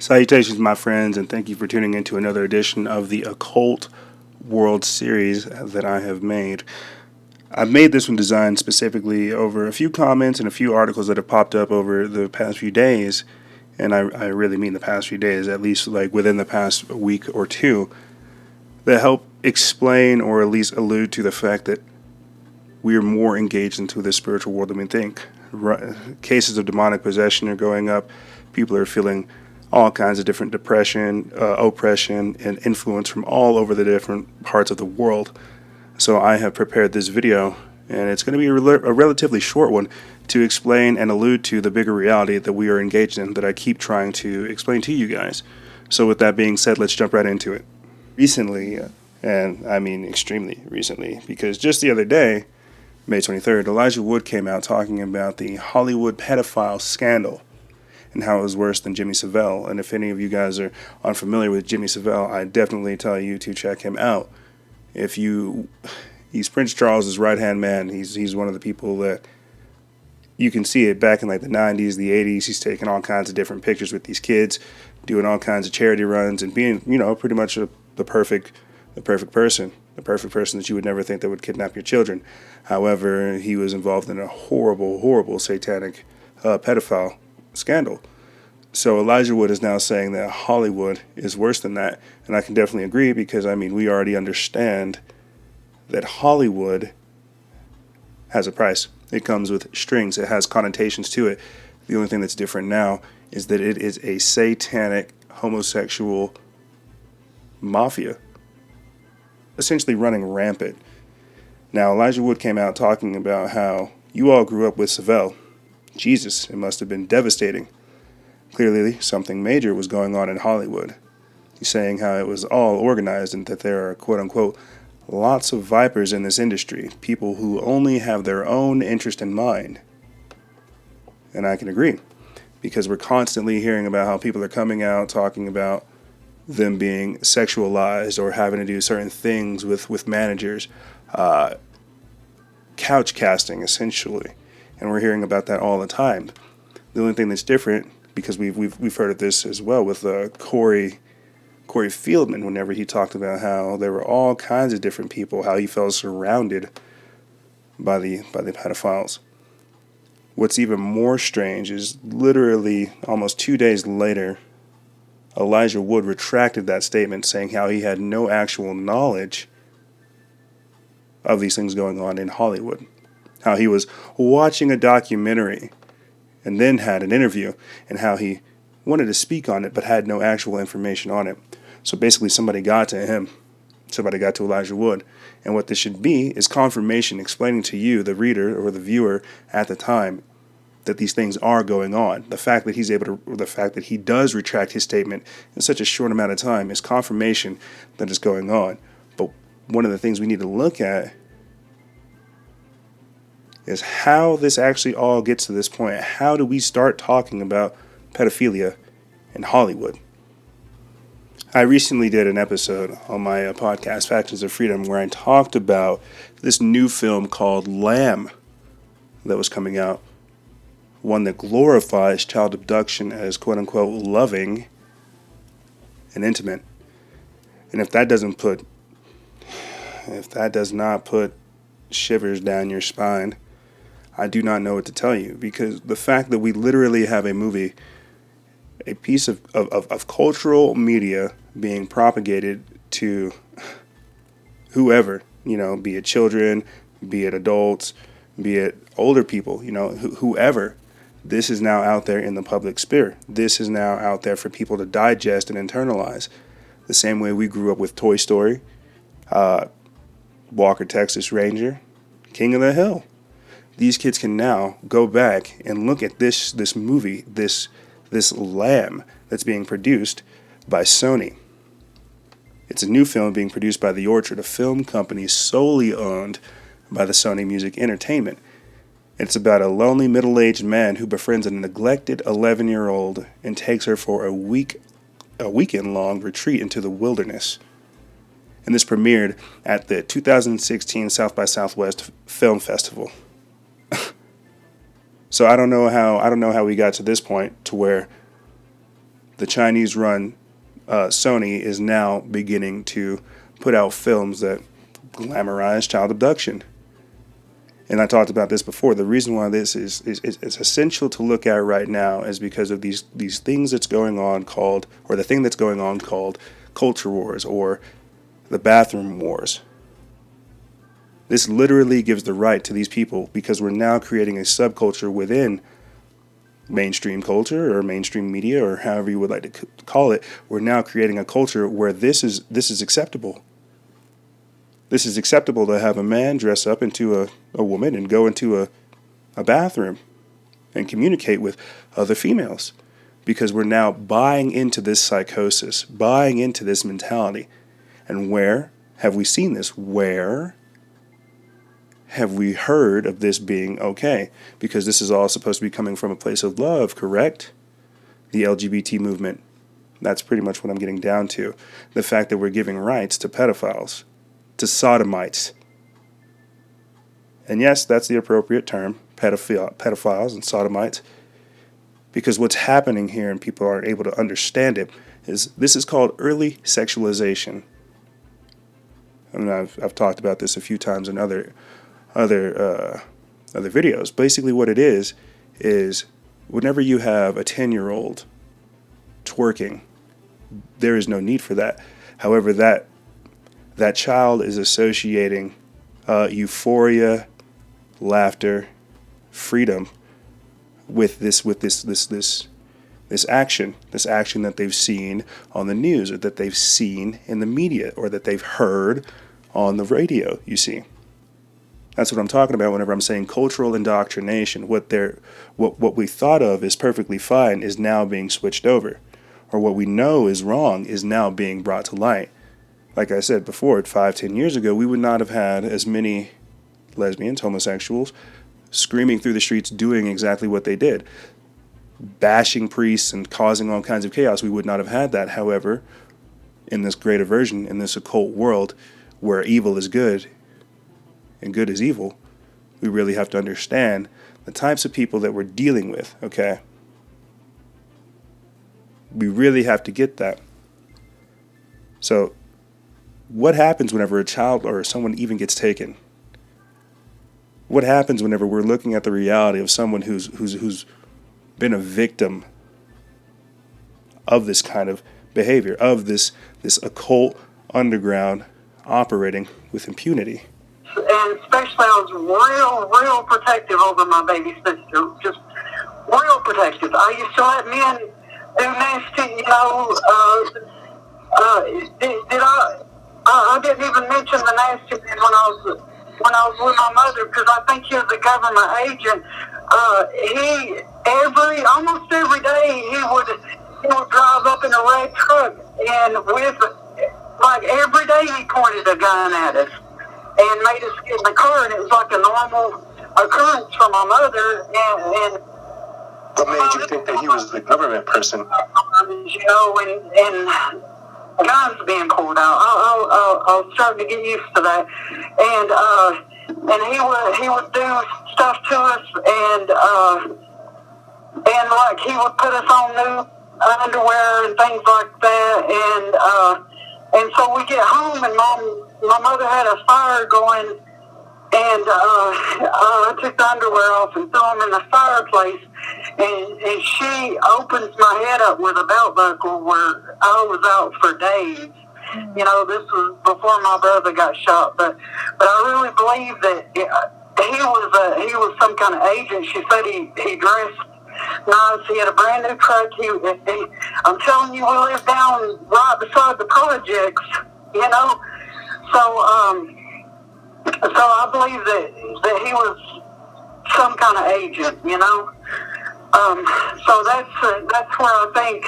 Salutations, my friends, and thank you for tuning into another edition of the Occult World Series that I have made. I've made this one designed specifically over a few comments and a few articles that have popped up over the past few days, and I really mean the past few days, at least like within the past week or two, that help explain or at least allude to the fact that we are more engaged into this spiritual world than we think. Cases of demonic possession are going up. People are feeling all kinds of different depression, oppression, and influence from all over the different parts of the world. So I have prepared this video, and it's going to be a relatively short one, to explain and allude to the bigger reality that we are engaged in, that I keep trying to explain to you guys. So with that being said, let's jump right into it. Recently, and I mean extremely recently, because just the other day, May 23rd, Elijah Wood came out talking about the Hollywood pedophile scandal and how it was worse than Jimmy Savile. And if any of you guys are unfamiliar with Jimmy Savile, I definitely tell you to check him out. He's Prince Charles's right-hand man. He's one of the people that you can see it back in like the 90s, the 80s. He's taking all kinds of different pictures with these kids, doing all kinds of charity runs, and being, pretty much the perfect person that you would never think that would kidnap your children. However, he was involved in a horrible satanic pedophile scandal. So Elijah Wood is now saying that Hollywood is worse than that, and I can definitely agree, because we already understand that Hollywood has a price. It comes with strings. It has connotations to it. The only thing that's different now is that it is a satanic homosexual mafia, essentially running rampant. Now, Elijah Wood came out talking about how you all grew up with Savile. Jesus, it must have been devastating. Clearly, something major was going on in Hollywood. He's saying how it was all organized and that there are, quote-unquote, lots of vipers in this industry, people who only have their own interest in mind. And I can agree, because we're constantly hearing about how people are coming out talking about them being sexualized or having to do certain things with managers, couch casting, essentially. And we're hearing about that all the time. The only thing that's different, because we've heard of this as well with Corey Feldman, whenever he talked about how there were all kinds of different people, how he felt surrounded by the pedophiles. What's even more strange is literally almost 2 days later, Elijah Wood retracted that statement, saying how he had no actual knowledge of these things going on in Hollywood. How he was watching a documentary and then had an interview, and how he wanted to speak on it but had no actual information on it. So basically somebody got to him. Somebody got to Elijah Wood. And what this should be is confirmation, explaining to you, the reader or the viewer at the time, that these things are going on. The fact that he does retract his statement in such a short amount of time is confirmation that it's going on. But one of the things we need to look at is how this actually all gets to this point. How do we start talking about pedophilia in Hollywood? I recently did an episode on my podcast, Factions of Freedom, where I talked about this new film called Lamb that was coming out. One that glorifies child abduction as quote-unquote loving and intimate. And if that does not put shivers down your spine, I do not know what to tell you, because the fact that we literally have a movie, a piece of cultural media being propagated to whoever, be it children, be it adults, be it older people, whoever, this is now out there in the public sphere. This is now out there for people to digest and internalize. The same way we grew up with Toy Story, Walker, Texas Ranger, King of the Hill. These kids can now go back and look at this movie, this Lamb that's being produced by Sony. It's a new film being produced by The Orchard, a film company solely owned by the Sony Music Entertainment. It's about a lonely middle-aged man who befriends a neglected 11-year-old and takes her for a weekend-long retreat into the wilderness. And this premiered at the 2016 South by Southwest Film Festival. So I don't know how we got to this point to where the Chinese-run Sony is now beginning to put out films that glamorize child abduction. And I talked about this before. The reason why this is essential to look at right now is because of these things that's going on called, or the thing that's going on called culture wars or the bathroom wars. This literally gives the right to these people because we're now creating a subculture within mainstream culture or mainstream media or however you would like to call it. We're now creating a culture where this is acceptable. This is acceptable to have a man dress up into a woman and go into a bathroom and communicate with other females because we're now buying into this psychosis, buying into this mentality. And where have we seen this? Where have we heard of this being okay? Because this is all supposed to be coming from a place of love, correct? The LGBT movement. That's pretty much what I'm getting down to. The fact that we're giving rights to pedophiles, to sodomites. And yes, that's the appropriate term, pedophiles and sodomites. Because what's happening here, and people aren't able to understand it, is this is called early sexualization. I mean, I've talked about this a few times in other videos. Basically what it is whenever you have a 10-year-old twerking, there is no need for that. However, that child is associating euphoria, laughter, freedom with this action that they've seen on the news or that they've seen in the media or that they've heard on the radio, you see. That's what I'm talking about whenever I'm saying cultural indoctrination. What we thought of as perfectly fine is now being switched over. Or what we know is wrong is now being brought to light. Like I said before, 5-10 years ago, we would not have had as many lesbians, homosexuals, screaming through the streets doing exactly what they did. Bashing priests and causing all kinds of chaos. We would not have had that. However, in this greater version, in this occult world where evil is good and good is evil, we really have to understand the types of people that we're dealing with, okay? We really have to get that. So, what happens whenever a child or someone even gets taken? What happens whenever we're looking at the reality of someone who's been a victim of this kind of behavior, of this occult underground operating with impunity? And especially I was real protective over my baby sister. Just real protective. I used to let men do nasty, I didn't even mention the nasty man when I was with my mother because I think he was a government agent. Almost every day he would drive up in a red truck and every day he pointed a gun at us and made us get in the car, and it was like a normal occurrence for my mother. And what made you think that he was the government person? And guns being pulled out. I was starting to get used to that, and he would do stuff to us, and like he would put us on new underwear and things like that, and so we get home, and my mother had a fire going, and I took the underwear off and threw them in the fireplace, and she opens my head up with a belt buckle where I was out for days. This was before my brother got shot, but I really believe that he was some kind of agent. She said he dressed nice. He had a brand new truck. I'm telling you, we live down right beside the projects. So I believe that he was some kind of agent. So that's where I think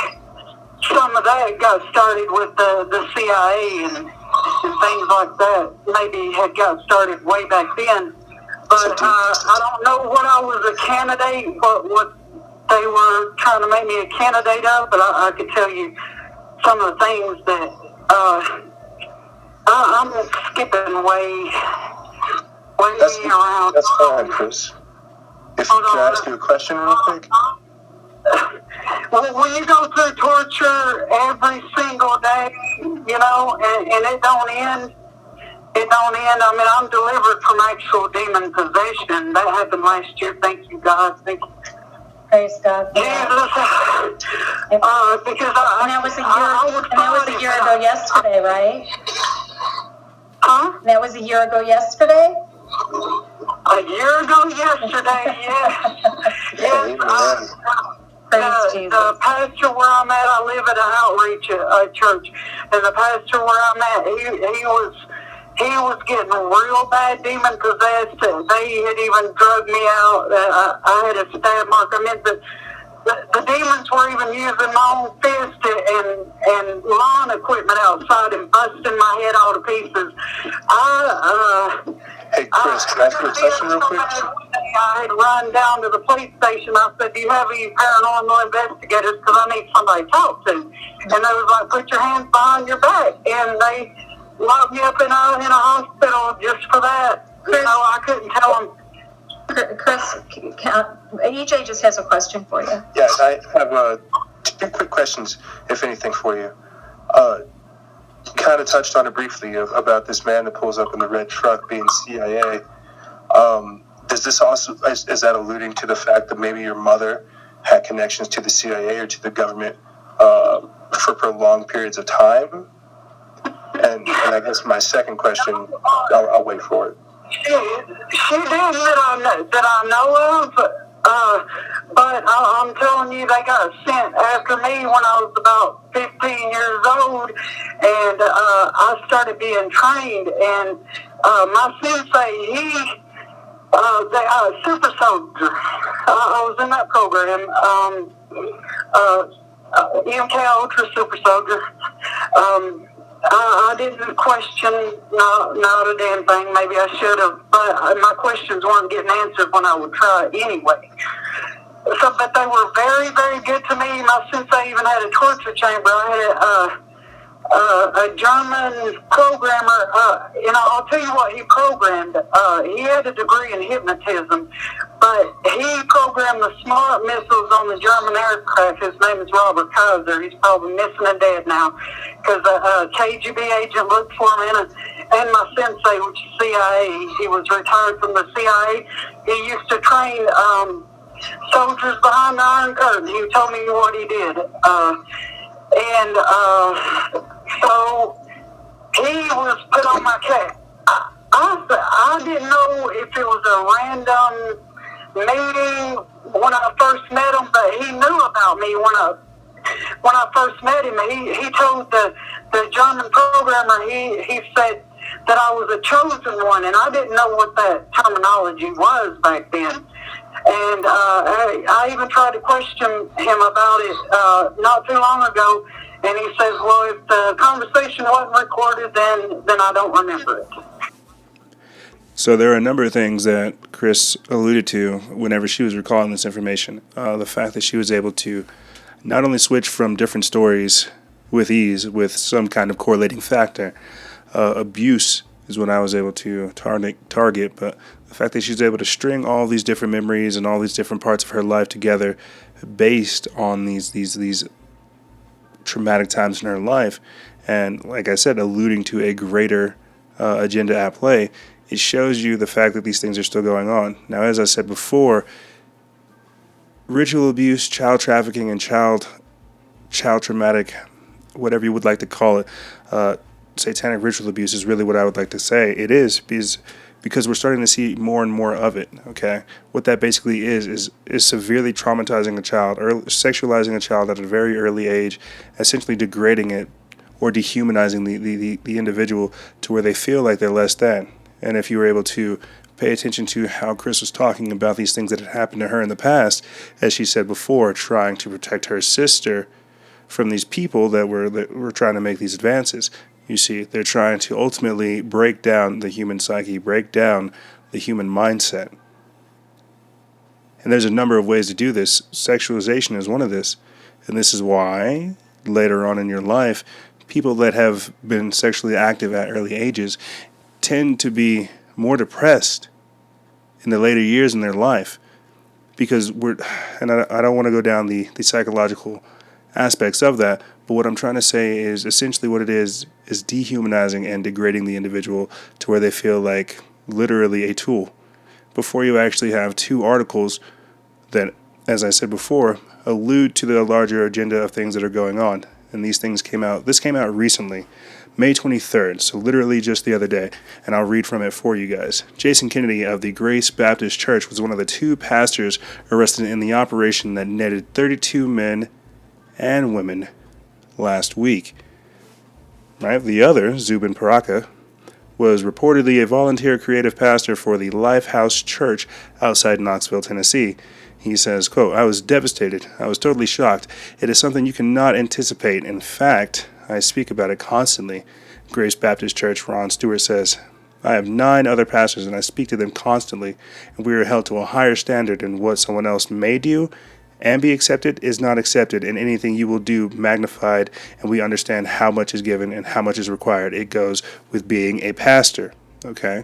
some of that got started with the CIA and things like that. Maybe had got started way back then. But I don't know what I was a candidate, what they were trying to make me a candidate of, but I could tell you some of the things that I'm skipping way around. That's fine, Chris. If you could ask you a question real quick. When you go through torture every single day, you know, and it don't end. It don't end. I mean, I'm delivered from actual demon possession. That happened last year. Thank you, God. Thank you. Praise God. Jesus. Because and that was a year ago yesterday, right? Huh? That was a year ago yesterday? A year ago yesterday, yes. Yes. The pastor where I'm at, I live at an outreach church, and the pastor where I'm at, he was getting real bad demon possessed. They had even drugged me out. I had a stab mark. I mean, the demons were even using my own fist and lawn equipment outside and busting my head all to pieces. Hey, Chris, can I ask you a question real quick? I had run down to the police station. I said, do you have any paranormal investigators? Because I need somebody to talk to. And they was like, put your hands behind your back. And they locked me up in a hospital just for that. Chris, you know, I couldn't tell them. Chris, EJ just has a question for you. Yes, I have 2 quick questions, if anything, for you. You kind of touched on it briefly about this man that pulls up in the red truck being CIA. Does this also, is that alluding to the fact that maybe your mother had connections to the CIA or to the government for prolonged periods of time? And I guess my second question, I'll wait for it. She did that I know of, but I'm telling you, they got sent after me when I was about 15 years old, and I started being trained, and my sensei, Super Soldier, I was in that program, MK Ultra Super Soldier. I didn't question not a damn thing. Maybe I should have, but my questions weren't getting answered when I would try anyway. So, but they were very, very good to me. My sensei even had a torture chamber. I had a German programmer. I'll tell you what he programmed. He had a degree in hypnotism, but he programmed the smart missiles on the German aircraft. His name is Robert Kaiser. He's probably missing and dead now, because a KGB agent looked for him, and my sensei, which is CIA, he was retired from the CIA. He used to train soldiers behind the Iron Curtain. He told me what he did. So he was put on my case. I didn't know if it was a random meeting when I first met him, but he knew about me when I first met him. He told the German programmer, he said that I was a chosen one, and I didn't know what that terminology was back then. And I even tried to question him about it not too long ago, and he says, well, if the conversation wasn't recorded, then I don't remember it. So there are a number of things that Chris alluded to whenever she was recalling this information. The fact that she was able to not only switch from different stories with ease, with some kind of correlating factor. Abuse is what I was able to target, but the fact that she was able to string all these different memories and all these different parts of her life together based on these traumatic times in her life, and like I said, alluding to a greater agenda at play, it shows you the fact that these things are still going on. Now, as I said before, ritual abuse, child trafficking, and child traumatic, whatever you would like to call it, satanic ritual abuse is really what I would like to say. It is because we're starting to see more and more of it. Okay, what that basically is severely traumatizing a child, or sexualizing a child at a very early age, essentially degrading it or dehumanizing the individual to where they feel like they're less than. And if you were able to pay attention to how Chris was talking about these things that had happened to her in the past, as she said before, trying to protect her sister from these people that were trying to make these advances. You see, they're trying to ultimately break down the human psyche, break down the human mindset. And there's a number of ways to do this. Sexualization is one of this. And this is why, later on in your life, people that have been sexually active at early ages tend to be more depressed in the later years in their life. Because I don't want to go down the psychological aspects of that. But what I'm trying to say is essentially what it is dehumanizing and degrading the individual to where they feel like literally a tool. Before you actually have two articles that, as I said before, allude to the larger agenda of things that are going on. And this came out recently, May 23rd, so literally just the other day, and I'll read from it for you guys. Jason Kennedy of the Grace Baptist Church was one of the two pastors arrested in the operation that netted 32 men and women last week. Right? The other, Zubin Paraka, was reportedly a volunteer creative pastor for the Lifehouse Church outside Knoxville, Tennessee. He says, quote, "I was devastated. I was totally shocked. It is something you cannot anticipate. In fact, I speak about it constantly." Grace Baptist Church, Ron Stewart says, "I have 9 other pastors and I speak to them constantly, and we are held to a higher standard, and what someone else may do and be accepted is not accepted, and anything you will do magnified, and we understand how much is given and how much is required. It goes with being a pastor." Okay?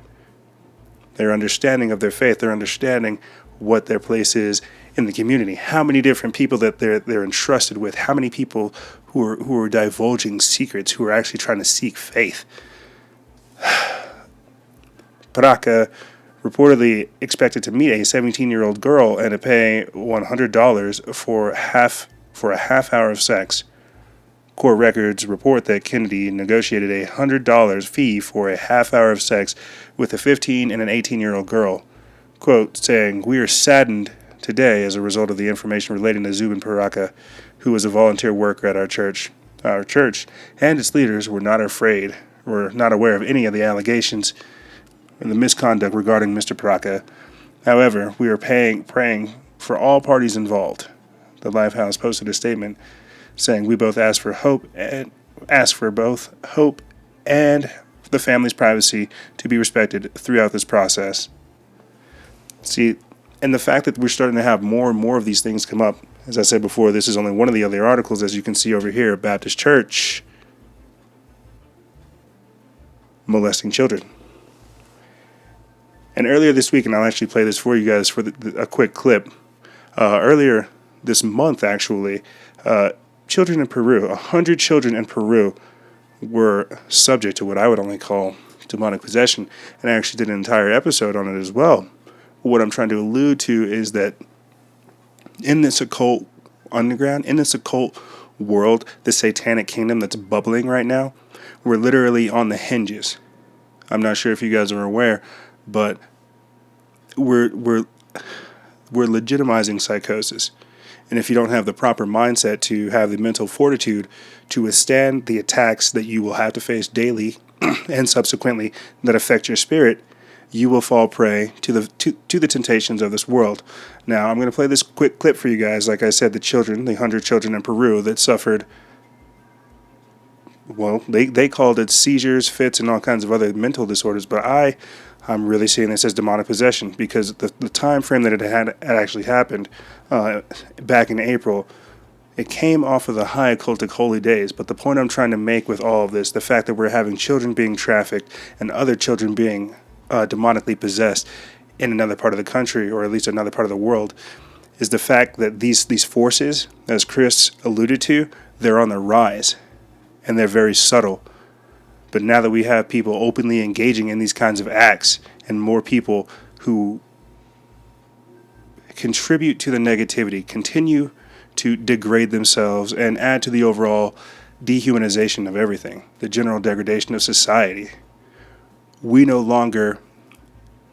Their understanding of their faith, their understanding what their place is in the community, how many different people that they're entrusted with, how many people who are divulging secrets, who are actually trying to seek faith. Paraka reportedly expected to meet a 17-year-old girl and to pay $100 for a half hour of sex. Court records report that Kennedy negotiated a $100 fee for a half hour of sex with a 15 and an 18-year-old girl. Quote, saying, "We are saddened today as a result of the information relating to Zubin Paraka, who was a volunteer worker at our church. Our church and its leaders were not aware of any of the allegations and the misconduct regarding Mr. Paraka. However, we are praying for all parties involved." The Lifehouse posted a statement saying, "We both ask for hope and the family's privacy to be respected throughout this process." See, and the fact that we're starting to have more and more of these things come up, as I said before, this is only one of the other articles, as you can see over here, Baptist Church molesting children. And earlier this week, and I'll actually play this for you guys for a quick clip, earlier this month actually, children in Peru, 100 children in Peru were subject to what I would only call demonic possession, and I actually did an entire episode on it as well. What I'm trying to allude to is that in this occult underground, in this occult world, the satanic kingdom that's bubbling right now, we're literally on the hinges. I'm not sure if you guys are aware, but we're legitimizing psychosis. And if you don't have the proper mindset to have the mental fortitude to withstand the attacks that you will have to face daily and subsequently that affect your spirit, you will fall prey to the temptations of this world. Now, I'm going to play this quick clip for you guys. Like I said, the 100 children in Peru that suffered, well, they called it seizures, fits, and all kinds of other mental disorders. But I'm really seeing this as demonic possession, because the time frame that it had actually happened back in April, it came off of the high occultic holy days. But the point I'm trying to make with all of this, the fact that we're having children being trafficked and other children being demonically possessed in another part of the country, or at least another part of the world, is the fact that these forces, as Chris alluded to, they're on the rise, and they're very subtle. But now that we have people openly engaging in these kinds of acts, and more people who contribute to the negativity, continue to degrade themselves, and add to the overall dehumanization of everything, the general degradation of society, we no longer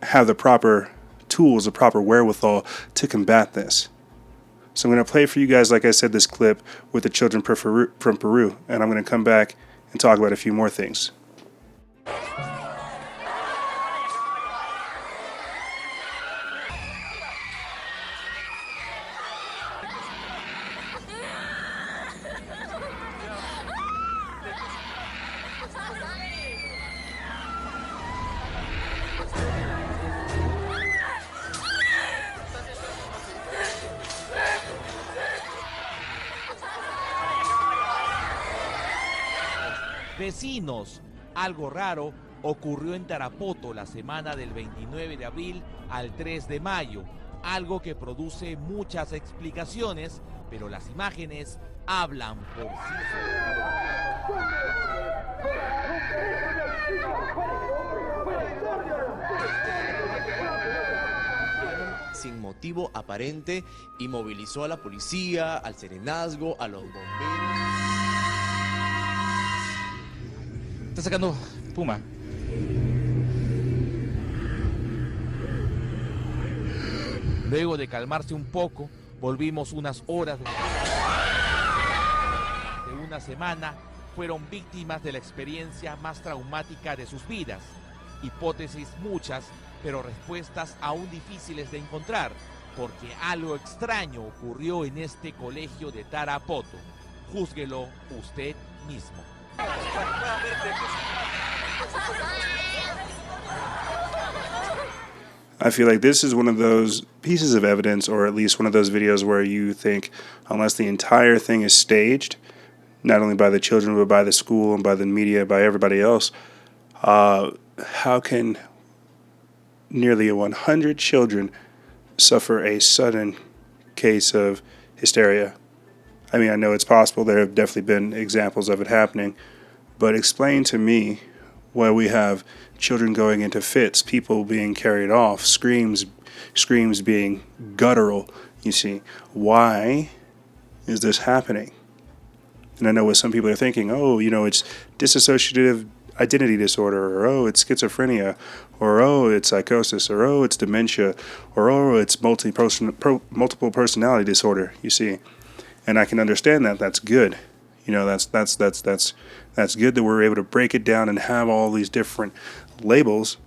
have the proper tools, the proper wherewithal to combat this. So I'm going to play for you guys, like I said, this clip with the children from Peru, and I'm going to come back and talk about a few more things. Vecinos, algo raro ocurrió en Tarapoto la semana del 29 de abril al 3 de mayo, algo que produce muchas explicaciones, pero las imágenes hablan por sí solos. Sin motivo aparente y movilizó a la policía, al serenazgo, a los bomberos. Está sacando Puma. Luego de calmarse un poco, volvimos unas horas de una semana. Fueron víctimas de la experiencia más traumática de sus vidas. Hipótesis muchas, pero respuestas aún difíciles de encontrar, porque algo extraño ocurrió en este colegio de Tarapoto. Júzguelo usted mismo. I feel like this is one of those pieces of evidence, or at least one of those videos where you think, unless the entire thing is staged, not only by the children, but by the school and by the media, by everybody else, how can nearly 100 children suffer a sudden case of hysteria? I mean, I know it's possible. There have definitely been examples of it happening. But explain to me why we have children going into fits, people being carried off, screams being guttural, you see. Why is this happening? And I know what some people are thinking, oh, you know, it's dissociative identity disorder, or oh, it's schizophrenia, or oh, it's psychosis, or oh, it's dementia, or oh, it's multiple personality disorder, you see. And I can understand that. That's good. You know, that's good that we're able to break it down and have all these different labels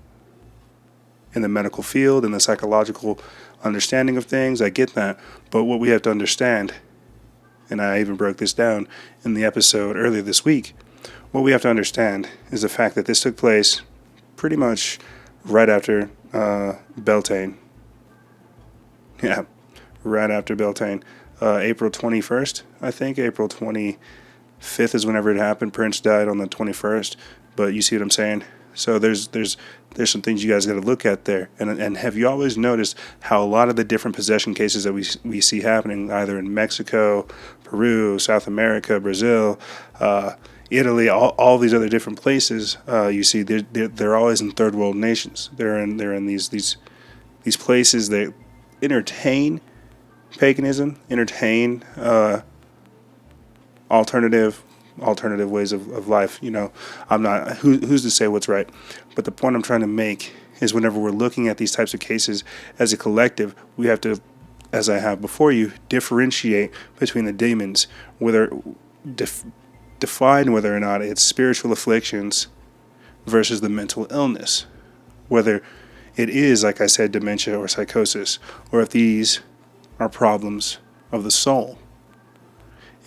in the medical field and the psychological understanding of things. I get that. But what we have to understand, and I even broke this down in the episode earlier this week, what we have to understand is the fact that this took place pretty much right after Beltane. Yeah, right after Beltane. April 21st, I think. April 25th is whenever it happened. Prince died on the 21st. But you see what I'm saying? So there's some things you guys got to look at there. And have you always noticed how a lot of the different possession cases that we see happening either in Mexico, Peru, South America, Brazil, Italy, all these other different places, you see they're always in third world nations. They're in these places that entertain paganism, entertain alternative ways of life. You know, I'm not who's to say what's right, but the point I'm trying to make is whenever we're looking at these types of cases as a collective, we have to, as I have before you, differentiate between the demons, whether define whether or not it's spiritual afflictions versus the mental illness, whether it is, like I said, dementia or psychosis, or if these are problems of the soul.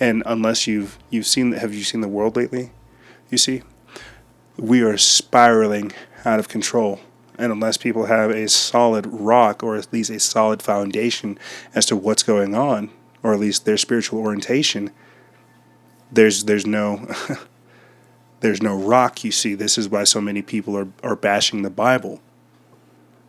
And unless have you seen the world lately? You see, we are spiraling out of control. And unless people have a solid rock, or at least a solid foundation as to what's going on, or at least their spiritual orientation, there's no there's no rock. You see, this is why so many people are bashing the Bible.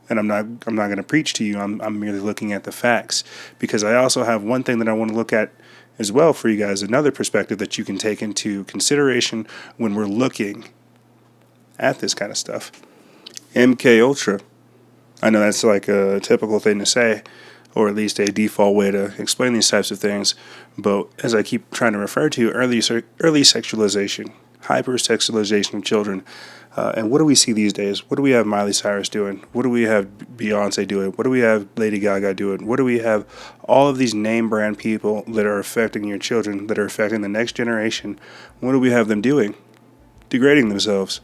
And I'm not going to preach to you. I'm merely looking at the facts, because I also have one thing that I want to look at as well for you guys, another perspective that you can take into consideration when we're looking at this kind of stuff. MK Ultra. I know that's like a typical thing to say, or at least a default way to explain these types of things. But as I keep trying to refer to, early sexualization, hypersexualization of children. And what do we see these days? What do we have Miley Cyrus doing? What do we have Beyonce doing? What do we have Lady Gaga doing? What do we have all of these name brand people that are affecting your children, that are affecting the next generation? What do we have them doing? Degrading themselves.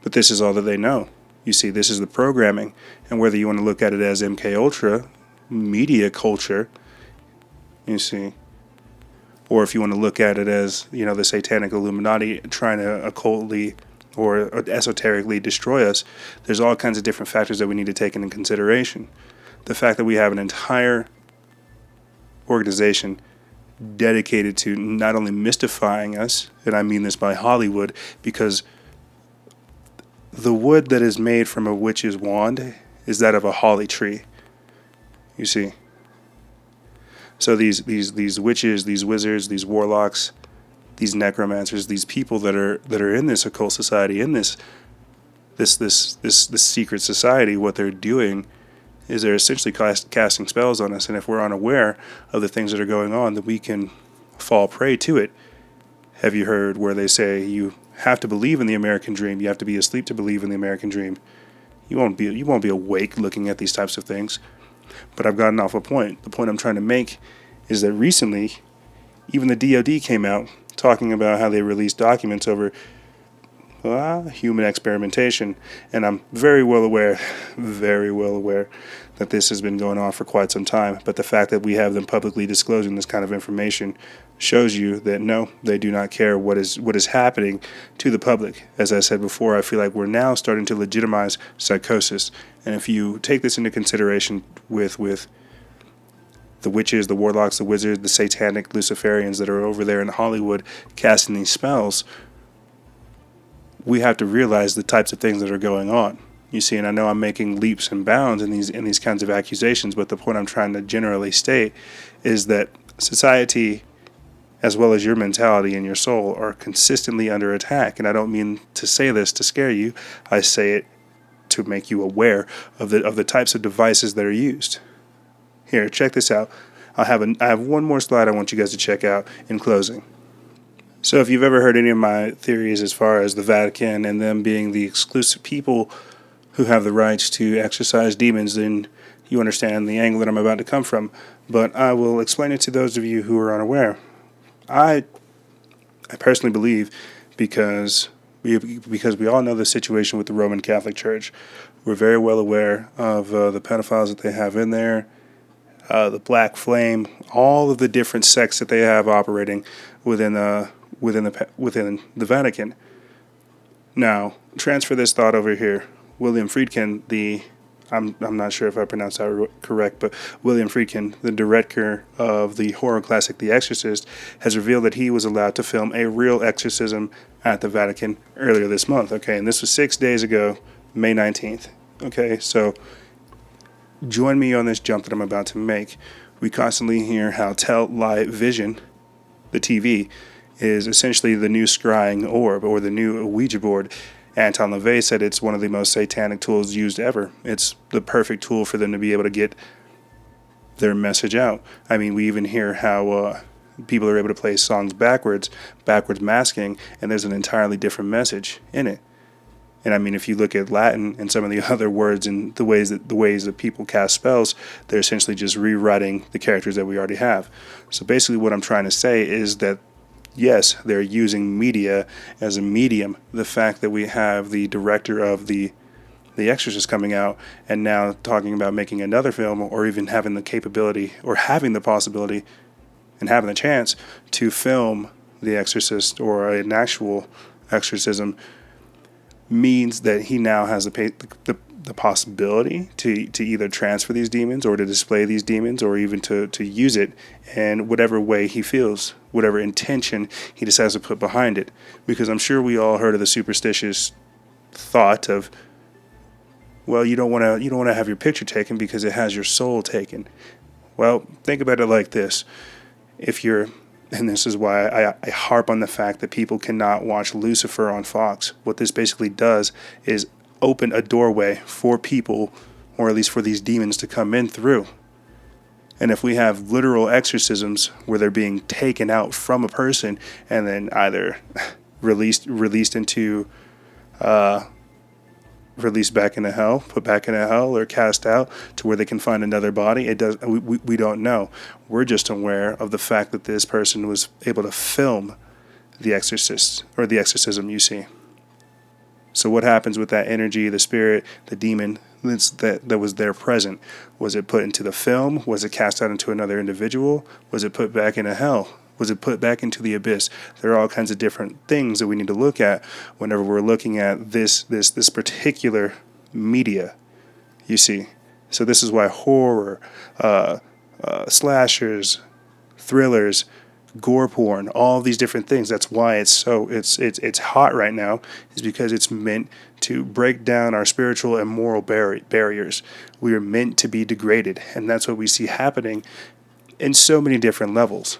But this is all that they know. You see, this is the programming. And whether you want to look at it as MK Ultra, media culture, you see, or if you want to look at it as, you know, the Satanic Illuminati trying to occultly or esoterically destroy us, there's all kinds of different factors that we need to take into consideration. The fact that we have an entire organization dedicated to not only mystifying us, and I mean this by Hollywood, because the wood that is made from a witch's wand is that of a holly tree, you see. So these witches, these wizards, these warlocks, these necromancers, these people that are in this occult society, in this secret society, what they're doing is they're essentially casting spells on us. And if we're unaware of the things that are going on, then we can fall prey to it. Have you heard where they say you have to believe in the American dream? You have to be asleep to believe in the American dream. You won't be awake looking at these types of things. But I've gotten off a point. The point I'm trying to make is that recently, even the DoD came out talking about how they released documents over human experimentation. And I'm very well aware that this has been going on for quite some time. But the fact that we have them publicly disclosing this kind of information shows you that no, they do not care what is happening to the public. As I said before, I feel like we're now starting to legitimize psychosis. And if you take this into consideration with the witches, the warlocks, the wizards, the satanic Luciferians that are over there in Hollywood casting these spells, we have to realize the types of things that are going on. You see, and I know I'm making leaps and bounds in these kinds of accusations, but the point I'm trying to generally state is that society, as well as your mentality and your soul, are consistently under attack. And I don't mean to say this to scare you. I say it to make you aware of the types of devices that are used. Here, check this out. I have one more slide I want you guys to check out in closing. So if you've ever heard any of my theories as far as the Vatican and them being the exclusive people who have the rights to exorcise demons, then you understand the angle that I'm about to come from. But I will explain it to those of you who are unaware. I personally believe, because we all know the situation with the Roman Catholic Church. We're very well aware of the pedophiles that they have in there, the Black Flame, all of the different sects that they have operating within the Vatican. Now, transfer this thought over here. William Friedkin, I'm not sure if I pronounced that correct, but William Friedkin, the director of the horror classic The Exorcist, has revealed that he was allowed to film a real exorcism at the Vatican earlier this month. Okay, and this was 6 days ago, May 19th. Okay, so join me on this jump that I'm about to make. We constantly hear how Light Vision, the TV, is essentially the new scrying orb or the new Ouija board. Anton LaVey said it's one of the most satanic tools used ever. It's the perfect tool for them to be able to get their message out. I mean, we even hear how people are able to play songs backwards masking, and there's an entirely different message in it. And I mean, if you look at Latin and some of the other words and the ways that people cast spells, they're essentially just rewriting the characters that we already have. So basically what I'm trying to say is that yes, they're using media as a medium. The fact that we have the director of The Exorcist coming out and now talking about making another film, or even having the capability or having the possibility and having the chance to film The Exorcist or an actual exorcism, means that he now has the possibility to either transfer these demons or to display these demons, or even to use it in whatever way he feels, whatever intention he decides to put behind it. Because I'm sure we all heard of the superstitious thought of, well, you don't want to have your picture taken because it has your soul taken. Well, think about it like this. And this is why I harp on the fact that people cannot watch Lucifer on Fox. What this basically does is open a doorway for people, or at least for these demons, to come in through. And if we have literal exorcisms where they're being taken out from a person and then either released back into hell, put back into hell, or cast out to where they can find another body, we don't know. We're just aware of the fact that this person was able to film the exorcist, or the exorcism, you see. So what happens with that energy, the spirit, the demon that was there present? Was it put into the film? Was it cast out into another individual? Was it put back into hell? Was it put back into the abyss? There are all kinds of different things that we need to look at whenever we're looking at this particular media, you see. So this is why horror, slashers, thrillers, gore porn, all these different things, that's why it's hot right now, is because it's meant to break down our spiritual and moral barriers. We are meant to be degraded, and that's what we see happening in so many different levels.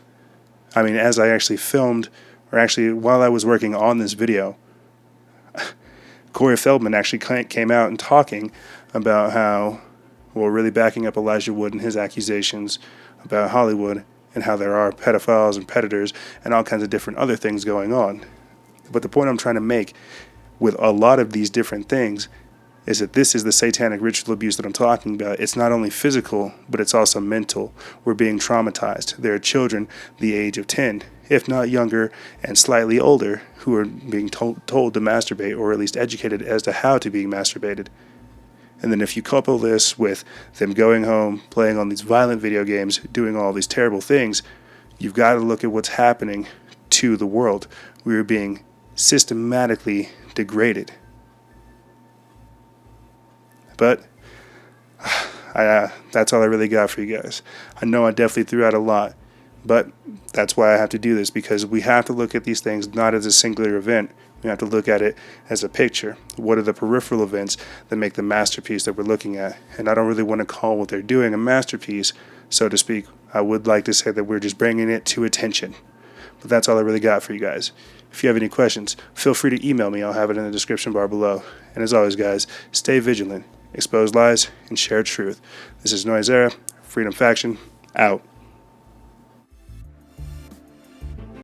I mean, as I actually filmed, or actually while I was working on this video, Corey Feldman actually came out and talking about how, well, really backing up Elijah Wood and his accusations about Hollywood and how there are pedophiles and predators and all kinds of different other things going on. But the point I'm trying to make with a lot of these different things is that this is the satanic ritual abuse that I'm talking about. It's not only physical, but it's also mental. We're being traumatized. There are children the age of 10, if not younger and slightly older, who are being told to masturbate, or at least educated as to how to be masturbated. And then if you couple this with them going home, playing on these violent video games, doing all these terrible things, you've got to look at what's happening to the world. We are being systematically degraded. But that's all I really got for you guys. I know I definitely threw out a lot, but that's why I have to do this, because we have to look at these things not as a singular event. We have to look at it as a picture. What are the peripheral events that make the masterpiece that we're looking at? And I don't really want to call what they're doing a masterpiece, so to speak. I would like to say that we're just bringing it to attention. But that's all I really got for you guys. If you have any questions, feel free to email me. I'll have it in the description bar below. And as always, guys, stay vigilant, expose lies, and share truth. This is Noisera, Freedom Faction, out.